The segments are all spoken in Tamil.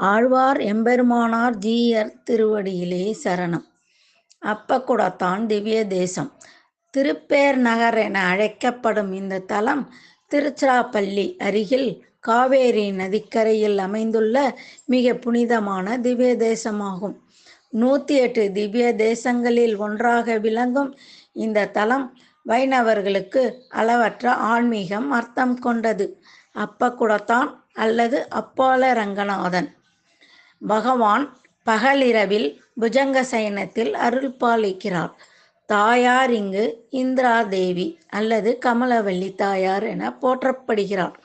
ஆழ்வார் எம்பெருமானார் ஜீயர் திருவடியிலே சரணம். அப்பகுடத்தான் திவ்ய தேசம். திருப்பேர் நகர் என அழைக்கப்படும் இந்த தலம் திருச்சிராப்பள்ளி அருகில் காவேரி நதிக்கரையில் அமைந்துள்ள மிக புனிதமான திவ்ய தேசமாகும். 108 திவ்ய தேசங்களில் ஒன்றாக விளங்கும் இந்த தலம் வைணவர்களுக்கு அளவற்ற ஆன்மீகம் அர்த்தம் கொண்டது. அப்பகுடத்தான் அல்லது அப்பால ரங்கநாதன் பகவான் பகலிரவில் புஜங்க சயனத்தில் அருள் பாலிக்கிறார். தாயார் இங்கு இந்திரா தேவி அல்லது கமலவல்லி தாயார் என போற்றப்படுகிறார்.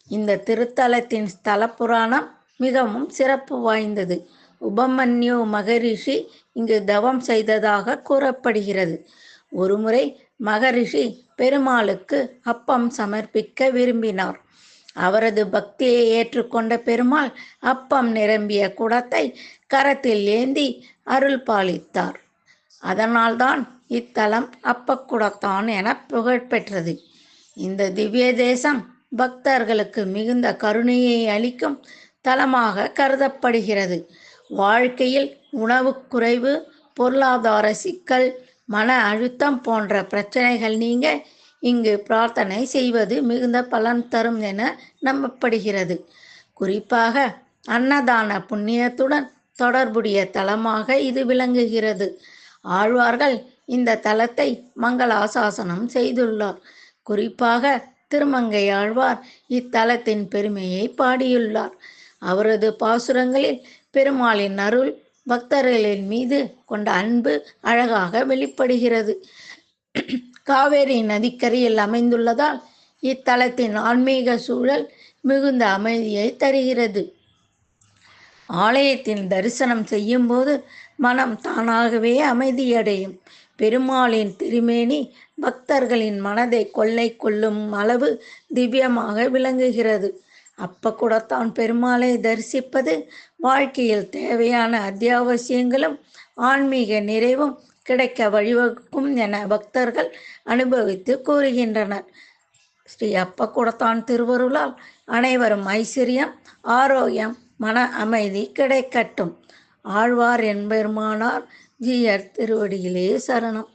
இந்த திருத்தலத்தின் ஸ்தல புராணம் மிகவும் சிறப்பு வாய்ந்தது. உபமன்யு மகரிஷி இங்கு தவம் செய்ததாக கூறப்படுகிறது. ஒருமுறை மகரிஷி பெருமாளுக்கு அப்பம் சமர்ப்பிக்க விரும்பினார். அவரது பக்தியை ஏற்றுக்கொண்ட பெருமாள் அப்பம் நிரம்பிய குடத்தை கரத்தில் ஏந்தி அருள் பாலித்தார். அதனால்தான் இத்தலம் அப்பக்குடத்தான் என புகழ்பெற்றது. இந்த திவ்ய தேசம் பக்தர்களுக்கு மிகுந்த கருணையை அளிக்கும் தலமாக கருதப்படுகிறது. வாழ்க்கையில் உணவு குறைவு, பொருளாதார சிக்கல், மன அழுத்தம் போன்ற பிரச்சனைகள் நீங்க இங்கு பிரார்த்தனை செய்வது மிகுந்த பலன் தரும் என நம்பப்படுகிறது. குறிப்பாக அன்னதான புண்ணியத்துடன் தொடர்புடைய தலமாக இது விளங்குகிறது. ஆழ்வார்கள் இந்த தலத்தை மங்களாசாசனம் செய்துள்ளார். குறிப்பாக திருமங்கை ஆழ்வார் இத்தலத்தின் பெருமையை பாடியுள்ளார். அவரது பாசுரங்களில் பெருமாளின் அருள், பக்தர்களின் மீது கொண்ட அன்பு அழகாக வெளிப்படுகிறது. காவேரி நதிக்கரையில் அமைந்துள்ளதால் இத்தலத்தின் ஆன்மீக சூழல் மிகுந்த அமைதியை தருகிறது. ஆலயத்தின் தரிசனம் செய்யும் போது மனம் தானாகவே அமைதியடையும். பெருமாளின் திருமேனி பக்தர்களின் மனதை கொள்ளை கொள்ளும் அளவு திவ்யமாக விளங்குகிறது. அப்பகுடத்தான் பெருமாளை தரிசிப்பது வாழ்க்கையில் தேவையான அத்தியாவசியங்களும் ஆன்மீக நிறைவும் கிடைக்க வழிவகுக்கும் என பக்தர்கள் அனுபவித்து கூறுகின்றனர். ஸ்ரீ அப்பகுடத்தான் திருவருளால் அனைவரும் ஐஸ்வர்யம், ஆரோக்கியம், மன அமைதி கிடைக்கட்டும். ஆழ்வார் எம்பெருமானார் ஜீயர் திருவடியிலே சரணம்.